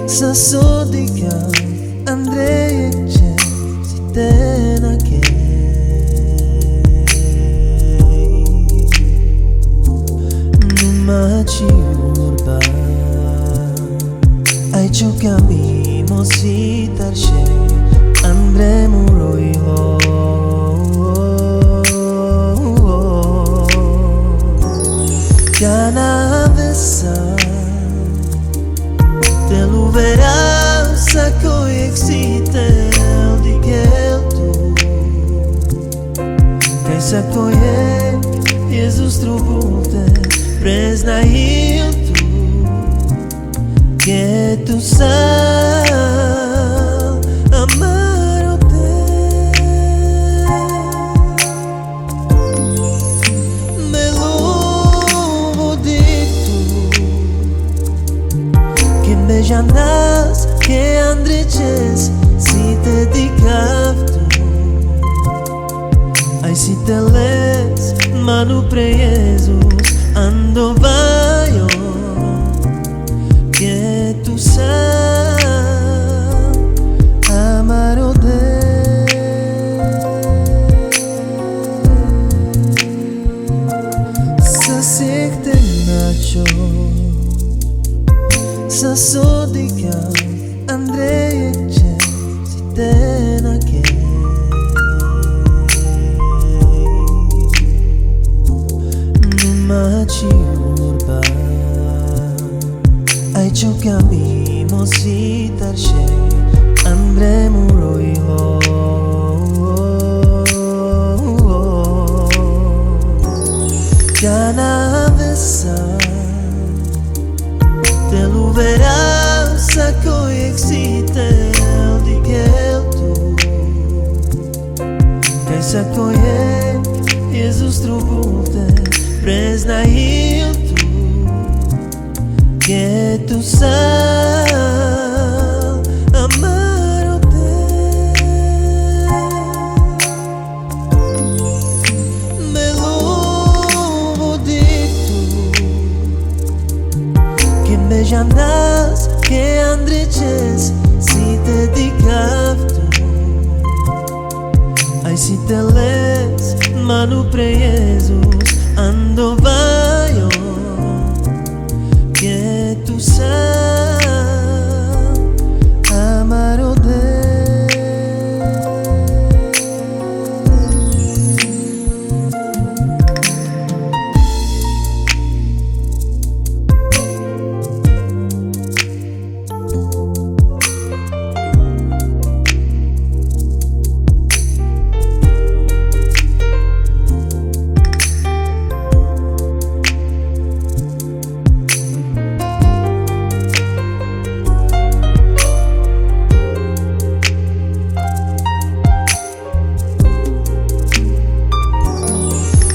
Sa sodica Andrei e c'è si tena che non ci urba ai ciò camino si tarce andremo roilo Cana vessa te lo verás a coexiste el di que tu que se coye Jesus trubute presna il tu que tu sal amaro te me lo di Bejanas que andreces si te dicavtu Ai si te les manu pre Jesus ando vaio que tu sal amaro de sa sekte nacho Sa sodica Andrei e c'è si tena che non ci urba ai ciò camino si tarce andremo roilo Cana vessa te lo verás a coexiste el di que tu que se coye Jesus trubute presna il tu que tu sal amaro te me lo di tu Bejanas que andreces si te dicavtu Ai si te les manu pre Jesus ando vaio que tu sal amaro de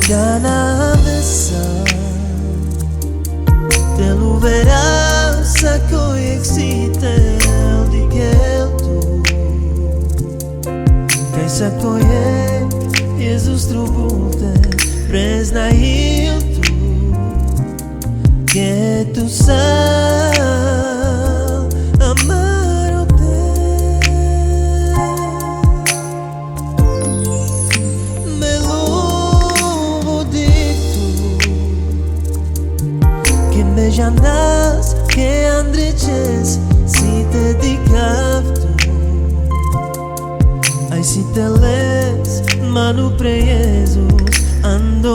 Cana vessa te lo verás a coexiste el di que tu que se coye Jesus trubute presna il tu que tu sal amaro te me lo di tu Bejanas que andreces si te dicavtu Ai si te les manu pre Jesus ando